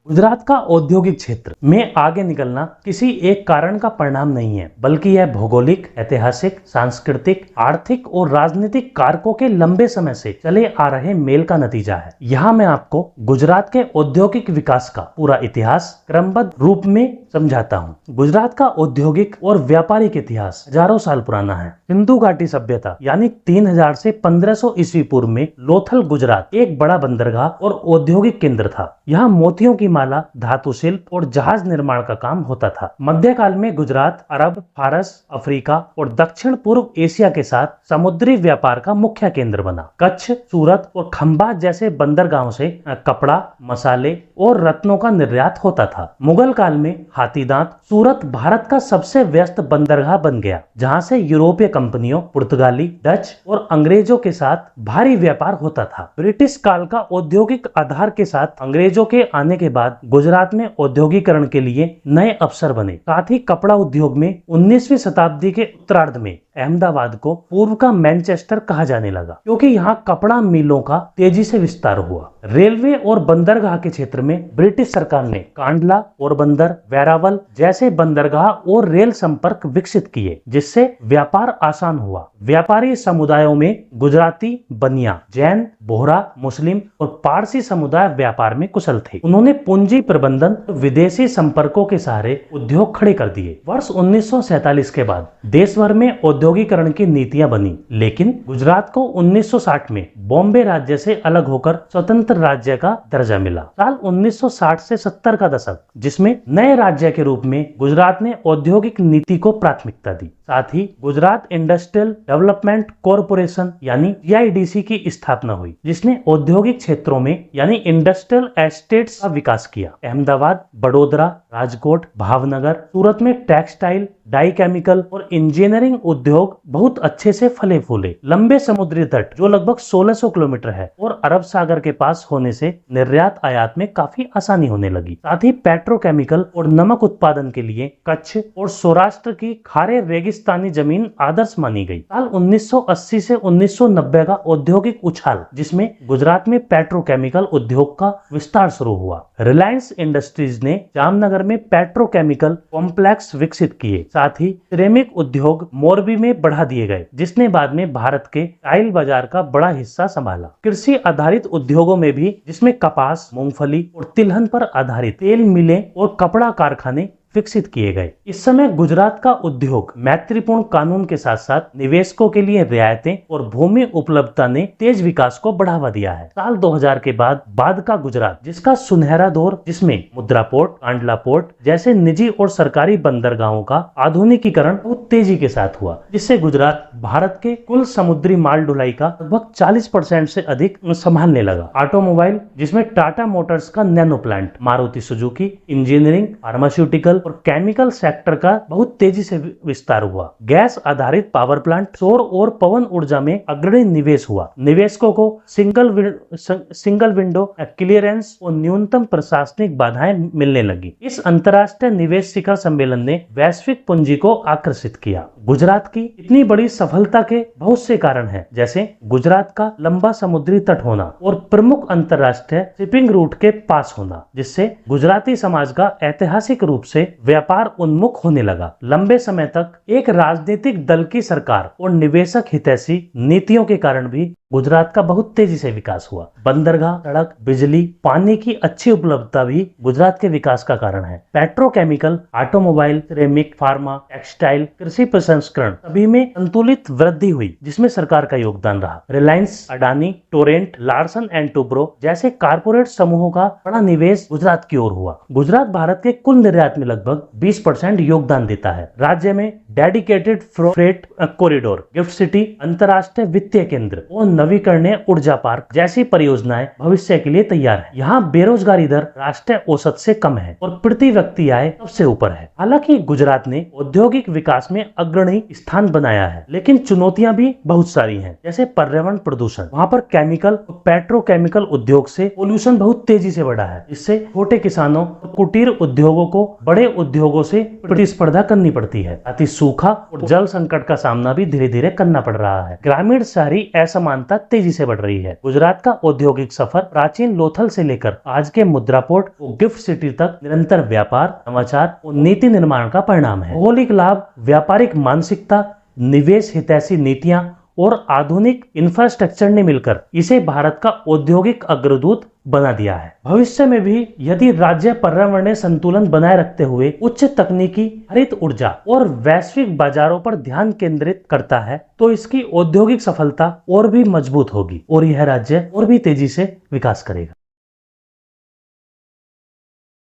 गुजरात का औद्योगिक क्षेत्र में आगे निकलना किसी एक कारण का परिणाम नहीं है, बल्कि यह भौगोलिक, ऐतिहासिक, सांस्कृतिक, आर्थिक और राजनीतिक कारकों के लंबे समय से चले आ रहे मेल का नतीजा है। यहाँ मैं आपको गुजरात के औद्योगिक विकास का पूरा इतिहास क्रमबद्ध रूप में समझाता हूँ। गुजरात का औद्योगिक और व्यापारिक इतिहास हजारों साल पुराना है। सिंधु घाटी सभ्यता यानी 3000 से 1500 ईस्वी पूर्व में लोथल गुजरात एक बड़ा बंदरगाह और औद्योगिक केंद्र था। यहाँ मोतियों की माला, धातु शिल्प और जहाज निर्माण का काम होता था। मध्यकाल में गुजरात अरब, फारस, अफ्रीका और दक्षिण पूर्व एशिया के साथ समुद्री व्यापार का मुख्य केंद्र बना। कच्छ, सूरत और खंभात जैसे बंदरगाहों से कपड़ा, मसाले और रत्नों का निर्यात होता था। मुगल काल में हाथीदांत सूरत भारत का सबसे व्यस्त बंदरगाह बन गया, जहां से यूरोपीय कंपनियों, पुर्तगाली, डच और अंग्रेजों के साथ भारी व्यापार होता था। ब्रिटिश काल का औद्योगिक आधार के साथ अंग्रेजों के आने के बाद गुजरात में औद्योगिकरण के लिए नए अवसर बने। साथ ही कपड़ा उद्योग में 19वीं शताब्दी के उत्तरार्ध में अहमदाबाद को पूर्व का मैनचेस्टर कहा जाने लगा, क्योंकि यहाँ कपड़ा मिलों का तेजी से विस्तार हुआ। रेलवे और बंदरगाह के क्षेत्र में ब्रिटिश सरकार ने कांडला, पोरबंदर, वेरावल जैसे बंदरगाह और रेल संपर्क विकसित किए, जिससे व्यापार आसान हुआ। व्यापारी समुदायों में गुजराती, बनिया, जैन, बोहरा, मुस्लिम और पारसी समुदाय व्यापार में कुशल थे। उन्होंने पूंजी प्रबंधन, विदेशी संपर्कों के सहारे उद्योग खड़े कर दिए। वर्ष 1947 के बाद देश भर में औद्योगिकरण की नीतियां बनी, लेकिन गुजरात को 1960 में बॉम्बे राज्य से अलग होकर स्वतंत्र राज्य का दर्जा मिला। साल 1960 से 70 का दशक, जिसमें नए राज्य के रूप में गुजरात ने औद्योगिक नीति को प्राथमिकता दी। साथ ही गुजरात इंडस्ट्रियल डेवलपमेंट कॉरपोरेशन यानी GIDC की स्थापना हुई, जिसने औद्योगिक क्षेत्रों में यानी इंडस्ट्रियल एस्टेट्स का विकास किया। अहमदाबाद, बड़ोदरा, राजकोट, भावनगर, सूरत में टेक्सटाइल, डाई केमिकल और इंजीनियरिंग उद्योग बहुत अच्छे से फले फूले। लंबे समुद्री तट जो लगभग 1600 किलोमीटर है और अरब सागर के पास होने से निर्यात आयात में काफी आसानी होने लगी। साथ ही पेट्रोकेमिकल और नमक उत्पादन के लिए कच्छ और सौराष्ट्र की खारे रेगिस्तानी जमीन आदर्श मानी गई। साल 1980 से 1990 का औद्योगिक उछाल, जिसमें गुजरात में पेट्रोकेमिकल उद्योग का विस्तार शुरू हुआ। रिलायंस इंडस्ट्रीज ने जामनगर में पेट्रोकेमिकल कॉम्प्लेक्स विकसित किए। साथ ही सिरेमिक उद्योग मोरबी में बढ़ा दिए गए, जिसने बाद में भारत के टाइल बाजार का बड़ा हिस्सा संभाला। कृषि आधारित उद्योगों में भी, जिसमें कपास, मूंगफली और तिलहन पर आधारित तेल मिलें और कपड़ा कारखाने विकसित किए गए। इस समय गुजरात का उद्योग मैत्रीपूर्ण कानून के साथ साथ निवेशकों के लिए रियायतें और भूमि उपलब्धता ने तेज विकास को बढ़ावा दिया है। साल 2000 के बाद का गुजरात, जिसका सुनहरा दौर, जिसमें मुद्रा पोर्ट, कांडला पोर्ट जैसे निजी और सरकारी बंदरगाहों का आधुनिकीकरण बहुत तेजी के साथ हुआ, जिससे गुजरात भारत के कुल समुद्री माल ढुलाई का लगभग 40% से अधिक संभालने लगा। ऑटोमोबाइल, जिसमें टाटा मोटर्स का nano plant, Maruti Suzuki, engineering, pharmaceutical और केमिकल सेक्टर का बहुत तेजी से विस्तार हुआ। गैस आधारित पावर प्लांट, सौर और पवन ऊर्जा में अग्रणी निवेश हुआ। निवेशकों को सिंगल विंडो क्लियरेंस और न्यूनतम प्रशासनिक बाधाएं मिलने लगी। इस अंतर्राष्ट्रीय निवेश शिखर सम्मेलन ने वैश्विक पूंजी को आकर्षित किया। गुजरात की इतनी बड़ी सफलता के बहुत से कारण हैं, जैसे गुजरात का लंबा समुद्री तट होना और प्रमुख अंतर्राष्ट्रीय शिपिंग रूट के पास होना, जिससे गुजराती समाज का ऐतिहासिक रूप से व्यापार उन्मुख होने लगा। लंबे समय तक एक राजनीतिक दल की सरकार और निवेशक हितैषी नीतियों के कारण भी गुजरात का बहुत तेजी से विकास हुआ। बंदरगाह, सड़क, बिजली, पानी की अच्छी उपलब्धता भी गुजरात के विकास का कारण है। Petrochemical, automobile, ceramic, pharma, textile, कृषि प्रसंस्करण सभी में संतुलित वृद्धि हुई, जिसमें सरकार का योगदान रहा। Reliance, Adani, Torrent, Larsen and Toubro जैसे कारपोरेट समूहों का बड़ा निवेश गुजरात की ओर हुआ। गुजरात भारत के कुल निर्यात में लगभग 20% योगदान देता है। राज्य में dedicated freight corridor, gift city, अंतर्राष्ट्रीय वित्तीय केंद्र और नवीकरणीय ऊर्जा पार्क जैसी परियोजनाएं भविष्य के लिए तैयार है। यहाँ बेरोजगारी दर राष्ट्रीय औसत से कम है और प्रति व्यक्ति आय सबसे ऊपर है। हालांकि गुजरात ने औद्योगिक विकास में अग्रणी स्थान बनाया है, लेकिन चुनौतियां भी बहुत सारी हैं, जैसे पर्यावरण प्रदूषण। वहाँ पर केमिकल और पेट्रोकेमिकल उद्योग से पोल्यूशन बहुत तेजी से बढ़ा है, जिससे छोटे किसानों और कुटीर उद्योगों को बड़े उद्योगों से प्रतिस्पर्धा करनी पड़ती है। साथ ही सूखा और जल संकट का सामना भी धीरे धीरे करना पड़ रहा है। ग्रामीण शहरी असमानता समानता तेजी से बढ़ रही है। गुजरात का औद्योगिक सफर प्राचीन लोथल से लेकर आज के मुद्रा पोर्ट और गिफ्ट सिटी तक निरंतर व्यापार, नवाचार और नीति निर्माण का परिणाम है। भौगोलिक लाभ, व्यापारिक मानसिकता, निवेश हितैषी नीतियां और आधुनिक इंफ्रास्ट्रक्चर ने मिलकर इसे भारत का औद्योगिक अग्रदूत बना दिया है। भविष्य में भी यदि राज्य पर्यावरणीय संतुलन बनाए रखते हुए उच्च तकनीकी, हरित ऊर्जा और वैश्विक बाजारों पर ध्यान केंद्रित करता है तो इसकी औद्योगिक सफलता और भी मजबूत होगी और यह राज्य और भी तेजी से विकास करेगा।